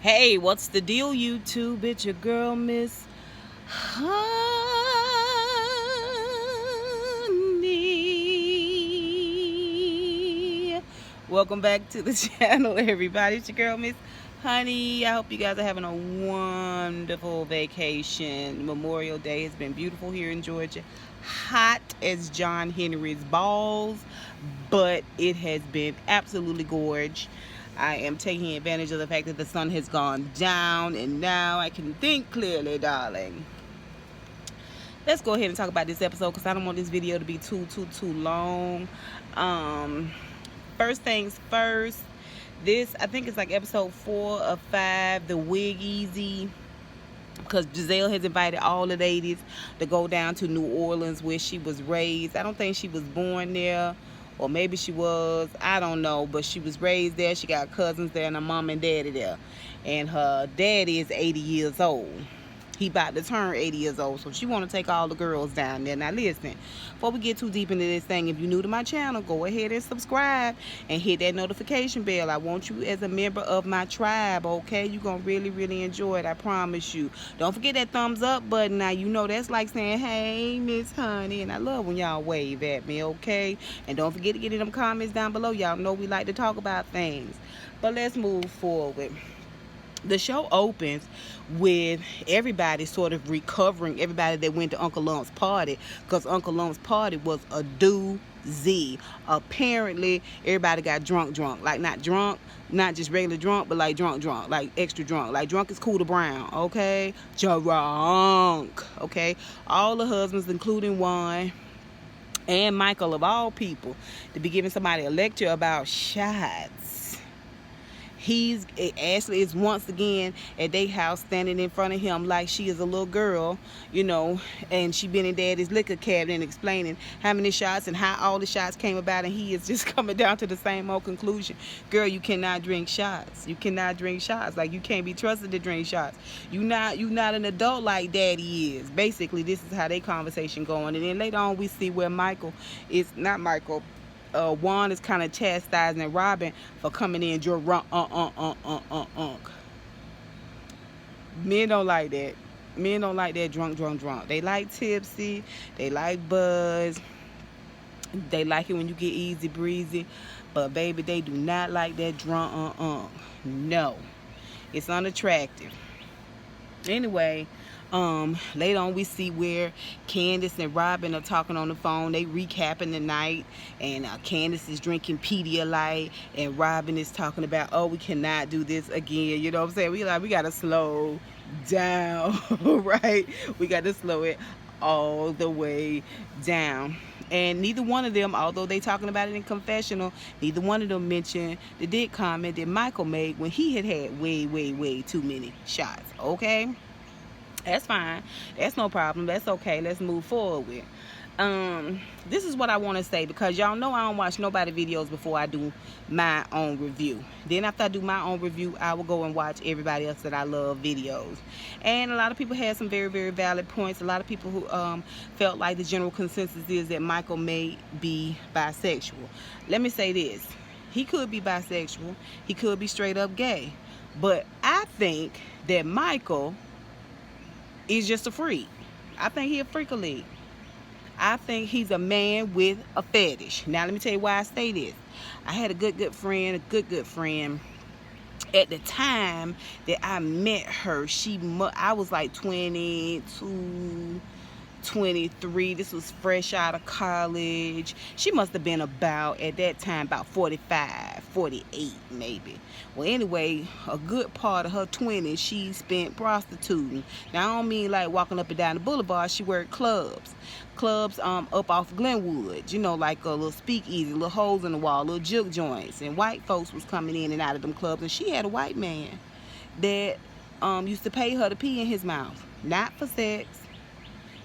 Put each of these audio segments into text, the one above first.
Hey, what's the deal, YouTube? It's your girl, Miss Honey. Welcome back to the channel, everybody. It's your girl, Miss Honey. I hope you guys are having a wonderful vacation. Memorial Day has been beautiful here in Georgia. Hot as John Henry's balls, but it has been absolutely gorgeous. I am taking advantage of the fact that the sun has gone down, and now I can think clearly, darling. Let's go ahead and talk about this episode because I don't want this video to be too long. First things first, this, I think it's like episode 4 of 5, the Wig Easy, because Gizelle has invited all the ladies to go down to New Orleans where she was raised. I don't think she was born there, or maybe she was, I don't know, but she was raised there. She got cousins there and her mom and daddy there, and her daddy is 80 years old. He about to turn 80 years old, so she want to take all the girls down there. Now listen, before we get too deep into this thing, if you're new to my channel, go ahead and subscribe and hit that notification bell. I want you as a member of my tribe, okay? You're going to really enjoy it, I promise you. Don't forget that thumbs up button. Now, you know that's like saying, hey, Miss Honey, and I love when y'all wave at me, okay? And don't forget to get in them comments down below. Y'all know we like to talk about things. But let's move forward. The show opens with everybody sort of recovering, everybody that went to Uncle Lump's party, because Uncle Lump's party was a doozy. Apparently, everybody got drunk. Like, not just regular drunk, but like drunk, like extra drunk. Like, drunk is cool to brown, okay? Drunk, okay? All the husbands, including Juan and Michael, of all people, to be giving somebody a lecture about shots. Ashley is once again at their house standing in front of him like she is a little girl, you know, and she been in daddy's liquor cabinet and explaining how many shots and how all the shots came about, and he is just coming down to the same old conclusion. Girl, you cannot drink shots. You cannot drink shots. Like, you can't be trusted to drink shots. You not an adult like daddy is. Basically, this is how they conversation going. And then later on we see where Juan is kind of chastising Robyn for coming in drunk. Men don't like that. Men don't like that drunk. They like tipsy. They like buzz. They like it when you get easy breezy. But baby, they do not like that drunk. No, it's unattractive. Anyway, later on we see where Candiace and Robyn are talking on the phone. They recapping the night, and Candiace is drinking Pedialyte, and Robyn is talking about, oh, we cannot do this again. You know what I'm saying? We gotta slow down, right? We gotta slow it all the way down. And neither one of them, although they talking about it in confessional, neither one of them mentioned the dick comment that Michael made when he had way too many shots. Okay, that's fine. That's no problem. That's okay. Let's move forward with. This is what I want to say, because y'all know I don't watch nobody videos before I do my own review. Then after I do my own review, I will go and watch everybody else that I love videos. And a lot of people had some very valid points. A lot of people who felt like the general consensus is that Michael may be bisexual. Let me say this. He could be bisexual. He could be straight up gay. But I think that Michael is just a freak. I think he a freak-a-league. I think he's a man with a fetish. Now, let me tell you why I say this. I had a good friend, at the time that I met her. I was like 22, 23. This was fresh out of college. She must have been about, at that time, about 45, 48 maybe. Well, anyway, a good part of her 20s she spent prostituting. Now, I don't mean like walking up and down the boulevard. She worked clubs up off Glenwood, you know, like a little speakeasy, little holes in the wall, little juke joints, and white folks was coming in and out of them clubs. And she had a white man that used to pay her to pee in his mouth, not for sex,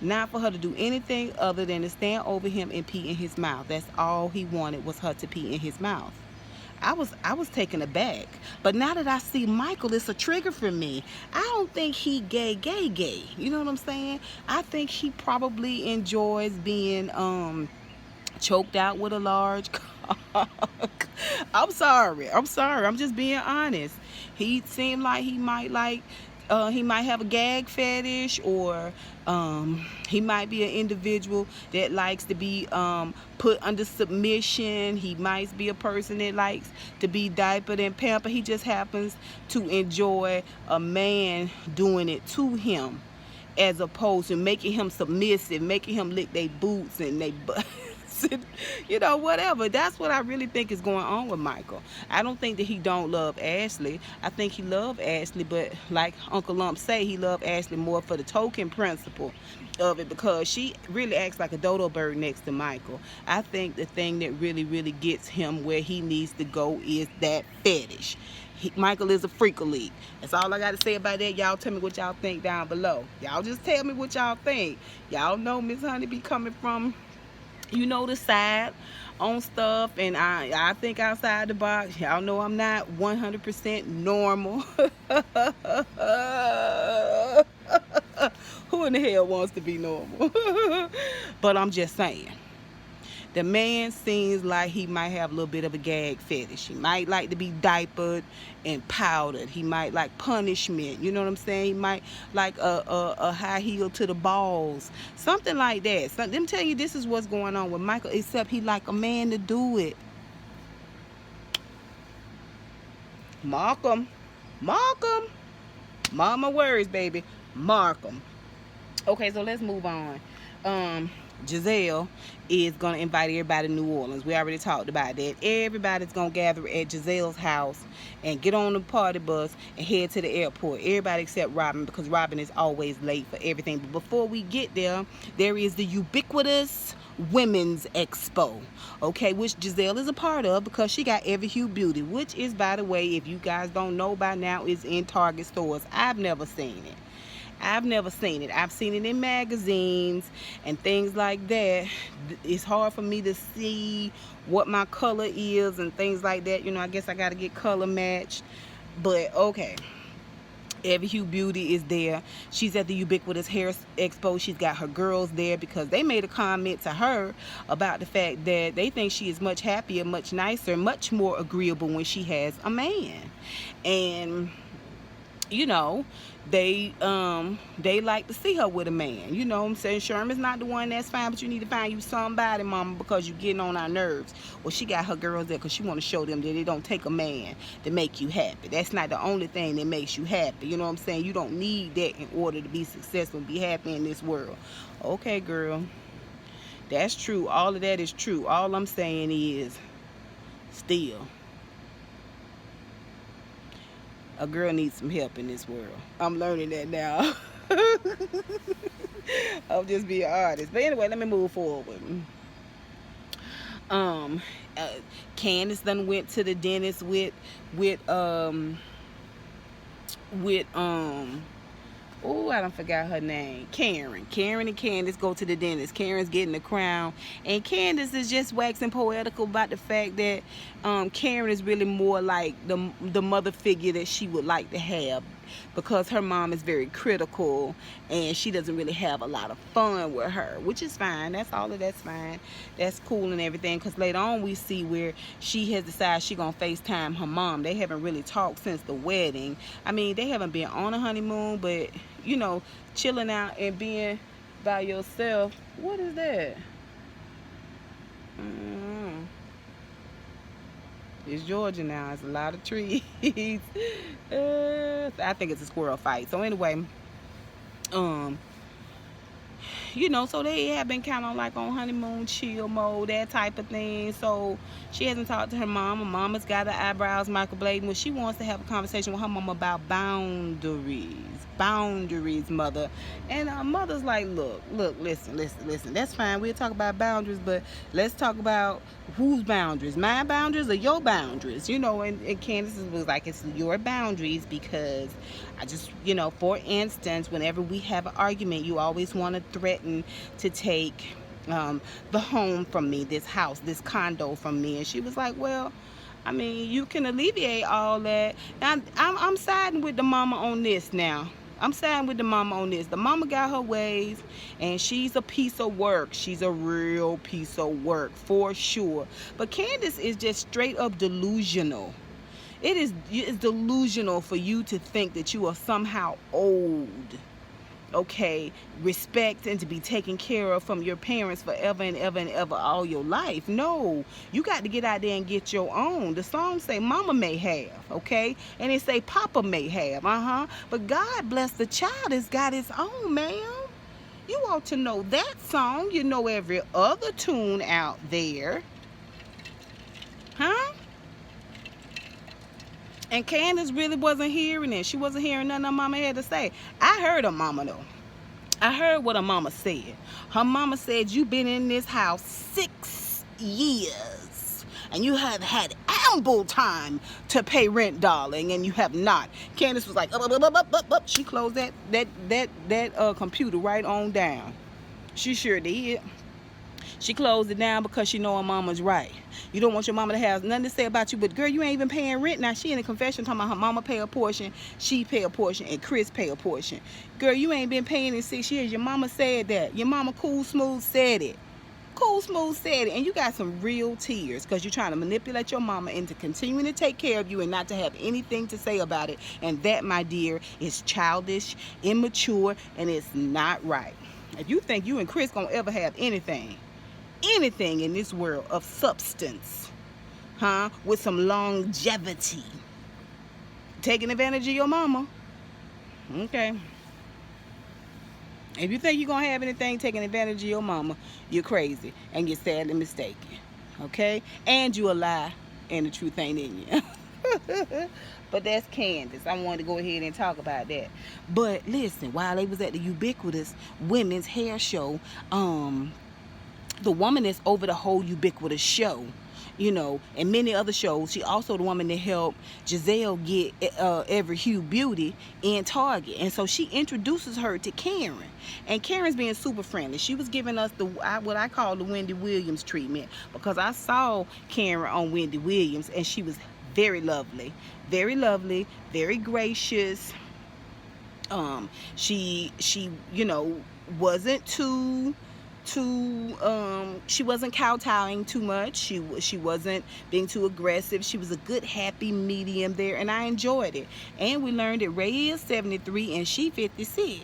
not for her to do anything other than to stand over him and pee in his mouth. That's all he wanted, was her to pee in his mouth. I was taken aback. But now that I see Michael, it's a trigger for me. I don't think he gay. You know what I'm saying? I think he probably enjoys being choked out with a large I'm sorry. I'm sorry. I'm just being honest. He seemed like he might have a gag fetish, or he might be an individual that likes to be put under submission. He might be a person that likes to be diapered and pampered. He just happens to enjoy a man doing it to him, as opposed to making him submissive, making him lick their boots and they butts. You know, whatever. That's what I really think is going on with Michael. I don't think that he don't love Ashley. I think he love Ashley, but like Uncle Lump say, he love Ashley more for the token principle of it, because she really acts like a dodo bird next to Michael. I think the thing that really gets him where he needs to go is that fetish. Michael is a freak-a-leak. That's all I got to say about that. Y'all tell me what y'all think down below. Y'all just tell me what y'all think. Y'all know Miss Honey be coming from, you know, the side on stuff, and I think outside the box. Y'all know I'm not 100% normal. Who in the hell wants to be normal? But I'm just saying, the man seems like he might have a little bit of a gag fetish. He might like to be diapered and powdered. He might like punishment. You know what I'm saying? He might like a high heel to the balls. Something like that. So, let me tell you, this is what's going on with Michael, except he like a man to do it. Mark him. Mark him. Mark my words, baby. Mark him. Okay, so let's move on. Gizelle is going to invite everybody to New Orleans. We already talked about that. Everybody's going to gather at Gizelle's house and get on the party bus and head to the airport. Everybody except Robyn, because Robyn is always late for everything. But before we get there, there is the ubiquitous Women's Expo, okay, which Gizelle is a part of, because she got Every Hue Beauty, which is, by the way, if you guys don't know by now, is in Target stores. I've never seen it. I've seen it in magazines and things like that. It's hard for me to see what my color is and things like that. You know, I guess I got to get color matched. But okay. Every Hue Beauty is there. She's at the Ubiquitous Hair Expo. She's got her girls there because they made a comment to her about the fact that they think she is much happier, much nicer, much more agreeable when she has a man. And you know, they like to see her with a man. You know what I'm saying? Sherman's not the one, that's fine, but you need to find you somebody, mama, because you're getting on our nerves. Well, she got her girls there because she want to show them that it don't take a man to make you happy. That's not the only thing that makes you happy. You know what I'm saying? You don't need that in order to be successful and be happy in this world. Okay, girl. That's true. All of that is true. All I'm saying is, still, a girl needs some help in this world. I'm learning that now. I'm just being honest. But anyway, let me move forward. Candiace done went to the dentist with oh, I done forgot her name. Karen. Karen and Candiace go to the dentist. Karen's getting the crown. And Candiace is just waxing poetical about the fact that Karen is really more like the mother figure that she would like to have, because her mom is very critical and she doesn't really have a lot of fun with her, which is fine. That's fine. That's cool and everything, because later on we see where she has decided she gonna FaceTime her mom. They haven't really talked since the wedding. I mean, they haven't been on a honeymoon, but you know, chilling out and being by yourself. What is that? It's Georgia now. It's a lot of trees. I think it's a squirrel fight. So anyway, you know, so they have been kind of like on honeymoon chill mode, that type of thing. So she hasn't talked to her mom. Her mama's got her eyebrows microblading, but she wants to have a conversation with her mama about boundaries. Boundaries, mother. And mother's like, look, listen. That's fine. We'll talk about boundaries, but let's talk about whose boundaries? My boundaries or your boundaries? You know, and Candiace was like, it's your boundaries, because I just, you know, for instance, whenever we have an argument, you always want to threaten to take the home from me, this house, this condo from me. And she was like, well, I mean, you can alleviate all that. I'm siding with the mama on this now. I'm siding with the mama on this. The mama got her ways, and she's a piece of work. She's a real piece of work, for sure. But Candiace is just straight up delusional. It's delusional for you to think that you are somehow old, okay, respect and to be taken care of from your parents forever and ever and ever all your life. No, you got to get out there and get your own. The song say mama may have, okay, and it say papa may have, but God bless the child has got his own, ma'am. You ought to know that song. You know every other tune out there, huh? And Candiace really wasn't hearing it. She wasn't hearing nothing her mama had to say. I heard her mama though. I heard what her mama said. Her mama said, "You been in this house 6 years, and you have had ample time to pay rent, darling, and you have not." Candiace was like, up. She closed that computer right on down. She sure did. She closed it down because she know her mama's right. You don't want your mama to have nothing to say about you, but girl, you ain't even paying rent. Now she in a confession talking about her mama pay a portion, she pay a portion, and Chris pay a portion. Girl, you ain't been paying in 6 years. Your mama said that. Your mama Cool Smooth said it. Cool Smooth said it. And you got some real tears because you're trying to manipulate your mama into continuing to take care of you and not to have anything to say about it. And that, my dear, is childish, immature, and it's not right. If you think you and Chris gonna ever have anything in this world of substance, with some longevity, taking advantage of your mama, okay. If you think you're gonna have anything taking advantage of your mama, you're crazy and you're sadly mistaken, okay? And you a lie and the truth ain't in you. But that's Candiace. I wanted to go ahead and talk about that. But listen, while they was at the ubiquitous women's hair show, the woman that's over the whole ubiquitous show, and many other shows, she also the woman that helped Gizelle get Every Hue Beauty in Target. And so she introduces her to Karen. And Karen's being super friendly. She was giving us what I call the Wendy Williams treatment, because I saw Karen on Wendy Williams and she was very lovely, very gracious. She wasn't too she wasn't kowtowing too much. She wasn't being too aggressive. She was a good happy medium there, and I enjoyed it. And we learned that Ray is 73 and she 56.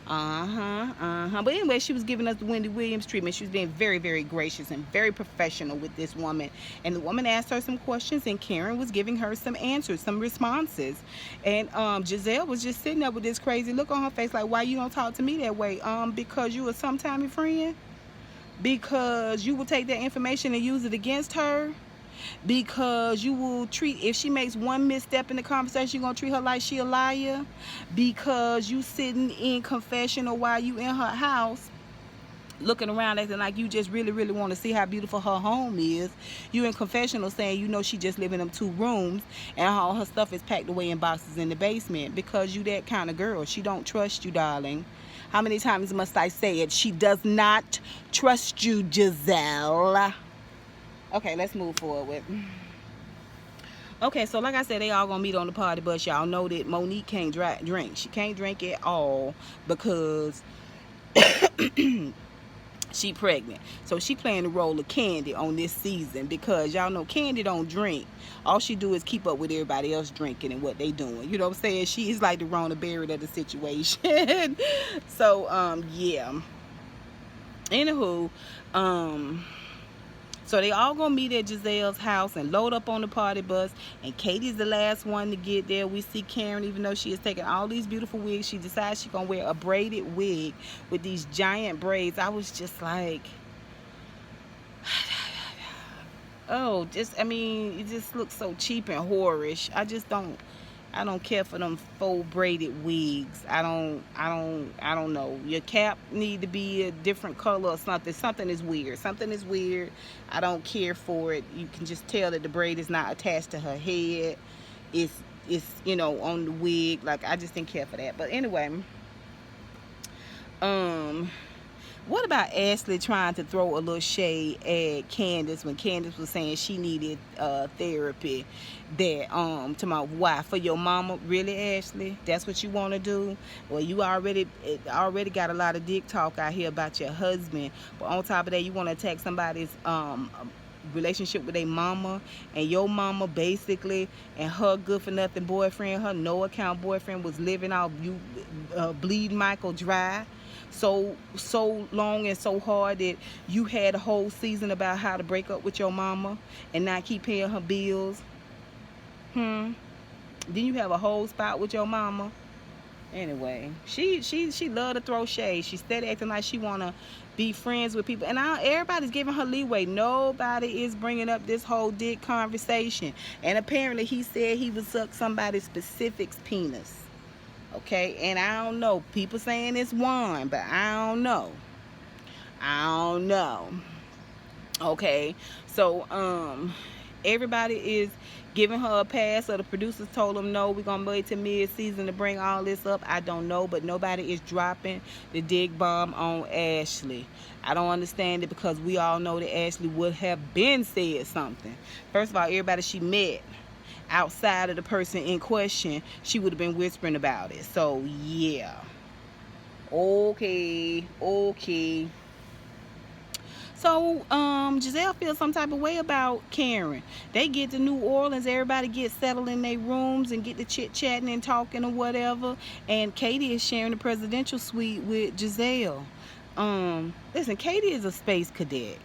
But anyway, she was giving us the Wendy Williams treatment. She was being very, very gracious and very professional with this woman. And the woman asked her some questions, and Karen was giving her some answers, some responses. And Gizelle was just sitting there with this crazy look on her face, like, why you don't talk to me that way? Because you a sometime friend? Because you will take that information and use it against her? Because you will treat, if she makes one misstep in the conversation, you're gonna treat her like she a liar? Because you sitting in confessional while you in her house looking around acting like you just really want to see how beautiful her home is. You in confessional saying she just live in them 2 rooms and all her stuff is packed away in boxes in the basement, because you that kind of girl. She don't trust you, darling. How many times must I say it? She does not trust you, Gizelle. Okay, let's move forward. Okay, so like I said, they all gonna meet on the party bus. Y'all know that Monique can't drink. She can't drink at all because she pregnant. So she playing the role of Candy on this season, because y'all know Candy don't drink. All she do is keep up with everybody else drinking and what they doing. You know what I'm saying? She is like the Rona Barrett of the situation. So yeah. Anywho, so they all gonna meet at Gizelle's house and load up on the party bus, and Katie's the last one to get there. We see Karen, even though she is taking all these beautiful wigs, she decides she's gonna wear a braided wig with these giant braids. I was just like, oh, it just looks so cheap and whorish. I don't care for them faux braided wigs. I don't know. Your cap need to be a different color or something. Something is weird. I don't care for it. You can just tell that the braid is not attached to her head. It's on the wig. Like, I just didn't care for that. But anyway, What about Ashley trying to throw a little shade at Candiace when Candiace was saying she needed therapy? That to my why for your mama? Really, Ashley? That's what you want to do? Well, you already got a lot of dick talk out here about your husband, but on top of that, you want to attack somebody's relationship with a mama, and your mama basically and her good for nothing boyfriend, her no account boyfriend, was living off you bleed Michael dry so long and so hard that you had a whole season about how to break up with your mama and not keep paying her bills. Then you have a whole spot with your mama. Anyway, she love to throw shade. She steady acting like she wanna be friends with people, and everybody's giving her leeway. Nobody is bringing up this whole dick conversation. And apparently he said he would suck somebody's specific penis. Okay, and I don't know. People saying it's one, but I don't know. Okay, so everybody is giving her a pass, so the producers told them no, we're gonna wait till mid-season to bring all this up. I don't know, but nobody is dropping the dig bomb on Ashley. I don't understand it, because we all know that Ashley would have been said something. First of all, everybody she met outside of the person in question, she would have been whispering about it. So yeah, okay. So Gizelle feels some type of way about Karen. They get to New Orleans, everybody gets settled in their rooms and get to chit-chatting and talking or whatever, and Katie is sharing the presidential suite with Gizelle. Listen, Katie is a space cadet.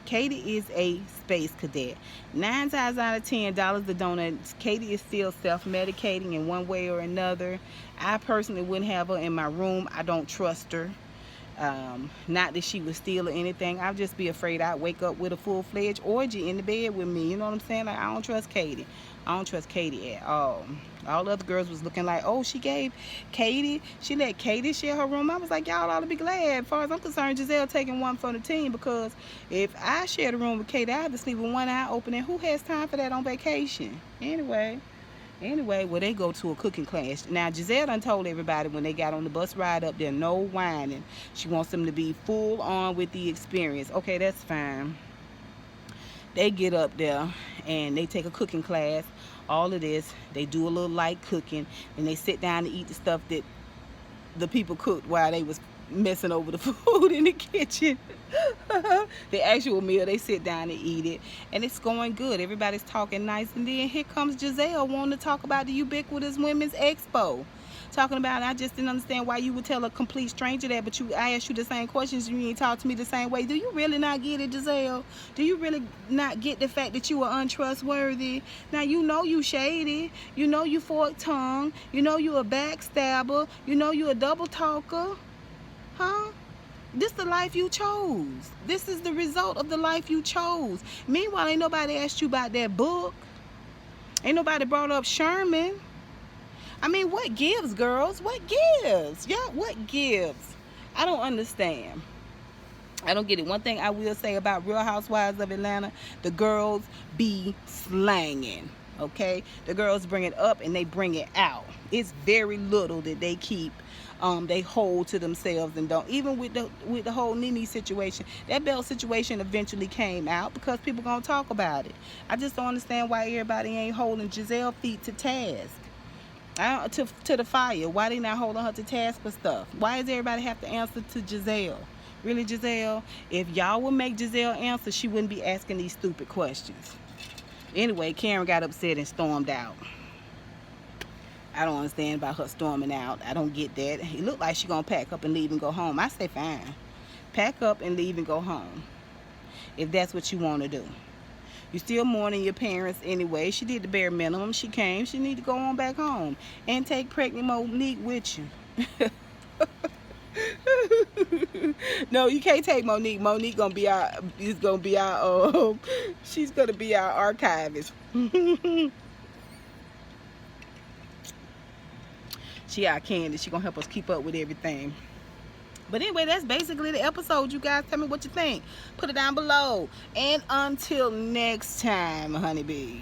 9 times out of 10, dollars the donuts, Katie is still self-medicating in one way or another. I personally wouldn't have her in my room. I don't trust her. Not that she would steal or anything. I'd just be afraid I'd wake up with a full-fledged orgy in the bed with me. You know what I'm saying? Like, I don't trust Katie. I don't trust Katie at all. All the other girls was looking like, oh, she let Katie share her room. I was like, y'all ought to be glad. As far as I'm concerned, Gizelle taking one for the team, because if I shared a room with Katie, I had to sleep with one eye open, and who has time for that on vacation? Anyway, well, they go to a cooking class. Now, Gizelle done told everybody when they got on the bus ride up there, no whining. She wants them to be full on with the experience. Okay, that's fine. They get up there and they take a cooking class. All of this, they do a little light cooking, and they sit down to eat the stuff that the people cooked while they was messing over the food in the kitchen. The actual meal, they sit down and eat it, and it's going good. Everybody's talking nice, and then here comes Gizelle wanting to talk about the ubiquitous Women's Expo. Talking about, I just didn't understand why you would tell a complete stranger that, but I asked you the same questions and you ain't talk to me the same way. Do you really not get it, Gizelle? Do you really not get the fact that you are untrustworthy? Now, you know you shady. You know you forked tongue. You know you a backstabber. You know you a double talker. Huh? This the life you chose. This is the result of the life you chose. Meanwhile, ain't nobody asked you about that book. Ain't nobody brought up Sherman. I mean, what gives, girls? What gives? Yeah, what gives? I don't understand. I don't get it. One thing I will say about Real Housewives of Atlanta, the girls be slanging, okay? The girls bring it up and they bring it out. It's very little that they keep, they hold to themselves and don't. Even with the whole Nene situation, that belt situation eventually came out because people gonna talk about it. I just don't understand why everybody ain't holding Gizelle feet to task. To the fire. Why they not holding her to task for stuff? Why does everybody have to answer to Gizelle? Really, Gizelle? If y'all would make Gizelle answer, she wouldn't be asking these stupid questions. Anyway, Karen got upset and stormed out. I don't understand about her storming out. I don't get that. It looked like she gonna pack up and leave and go home. I say fine. Pack up and leave and go home, if that's what you want to do. You still mourning your parents anyway. She did the bare minimum. She came. She need to go on back home and take pregnant Monique with you. No, you can't take Monique. Monique gonna be our. She's gonna be our. She's gonna be our archivist. She our Candiace. She gonna help us keep up with everything. But anyway, that's basically the episode. You guys tell me what you think. Put it down below. And until next time, honeybees.